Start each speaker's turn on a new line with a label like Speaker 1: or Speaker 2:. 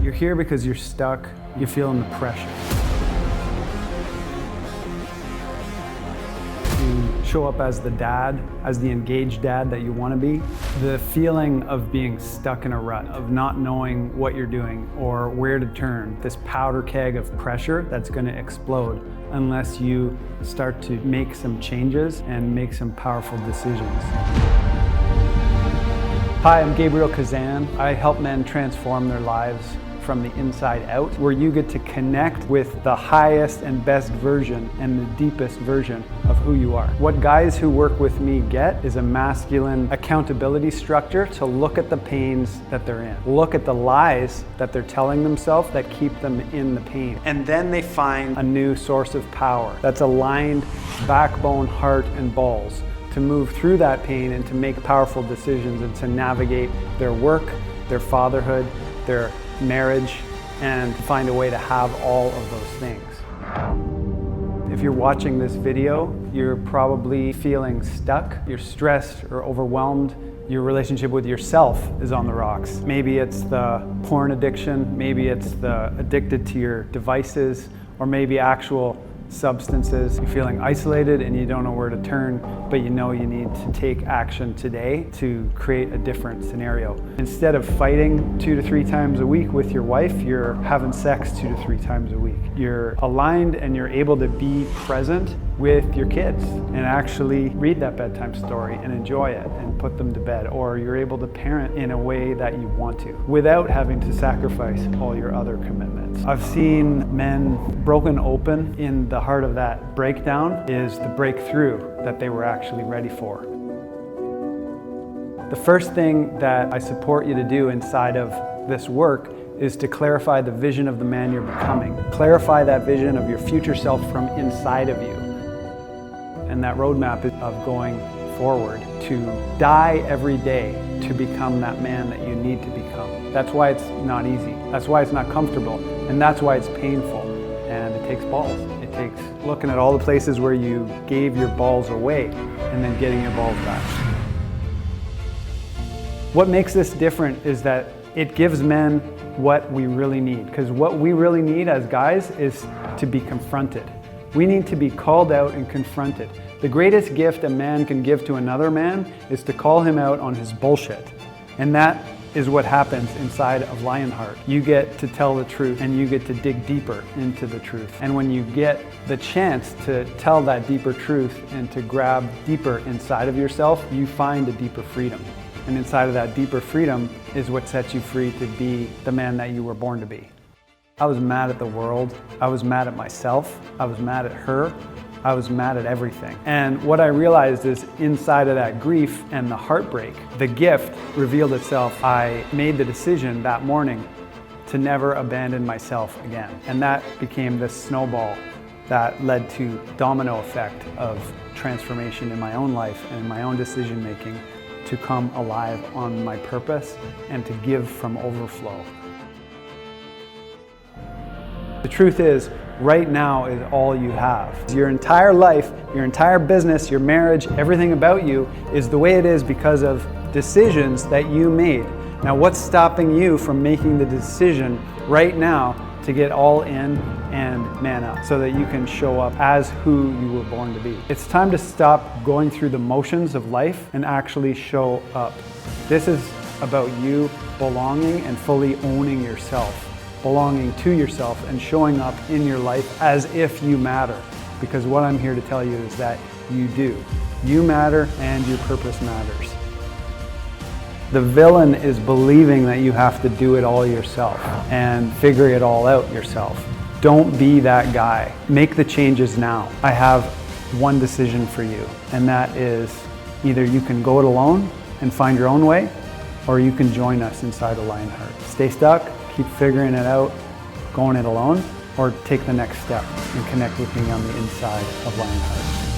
Speaker 1: You're here because you're stuck, you're feeling the pressure. To show up as the dad, as the engaged dad that you want to be. The feeling of being stuck in a rut, of not knowing what you're doing or where to turn. This powder keg of pressure that's going to explode unless you start to make some changes and make some powerful decisions. Hi, I'm Gabriel Kazan. I help men transform their lives from the inside out, where you get to connect with the highest and best version and the deepest version of who you are. What guys who work with me get is a masculine accountability structure to look at the pains that they're in, look at the lies that they're telling themselves that keep them in the pain. And then they find a new source of power that's aligned backbone, heart, and balls to move through that pain and to make powerful decisions and to navigate their work, their fatherhood, their marriage, and find a way to have all of those things. If you're watching this video, you're probably feeling stuck, you're stressed or overwhelmed, your relationship with yourself is on the rocks. Maybe it's the porn addiction, maybe it's the addicted to your devices, or maybe actual substances. You're feeling isolated and you don't know where to turn, but you know you need to take action today to create a different scenario. Instead of fighting 2 to 3 times a week with your wife, you're having sex 2 to 3 times a week. You're aligned and you're able to be present with your kids and actually read that bedtime story and enjoy it and put them to bed, or you're able to parent in a way that you want to without having to sacrifice all your other commitments. I've seen men broken open. In the heart of that breakdown is the breakthrough that they were actually ready for. The first thing that I support you to do inside of this work is to clarify the vision of the man you're becoming. Clarify that vision of your future self from inside of you. And that roadmap is of going forward to die every day to become that man that you need to become. That's why it's not easy. That's why it's not comfortable. And that's why it's painful. And it takes balls. It takes looking at all the places where you gave your balls away and then getting your balls back. What makes this different is that it gives men what we really need. Because what we really need as guys is to be confronted. We need to be called out and confronted. The greatest gift a man can give to another man is to call him out on his bullshit. And that is what happens inside of Lionheart. You get to tell the truth and you get to dig deeper into the truth. And when you get the chance to tell that deeper truth and to grab deeper inside of yourself, you find a deeper freedom. And inside of that deeper freedom is what sets you free to be the man that you were born to be. I was mad at the world. I was mad at myself. I was mad at her. I was mad at everything. And what I realized is inside of that grief and the heartbreak, the gift revealed itself. I made the decision that morning to never abandon myself again. And that became this snowball that led to domino effect of transformation in my own life and in my own decision making to come alive on my purpose and to give from overflow. The truth is, right now is all you have. Your entire life, your entire business, your marriage, everything about you is the way it is because of decisions that you made. Now, what's stopping you from making the decision right now to get all in and man up so that you can show up as who you were born to be? It's time to stop going through the motions of life and actually show up. This is about you belonging and fully owning yourself. Belonging to yourself and showing up in your life as if you matter. Because what I'm here to tell you is that you do. You matter and your purpose matters. The villain is believing that you have to do it all yourself and figure it all out yourself. Don't be that guy. Make the changes now. I have one decision for you, and that is either you can go it alone and find your own way, or you can join us inside of Lionheart. Stay stuck, keep figuring it out, going it alone, or take the next step and connect with me on the inside of Lionheart.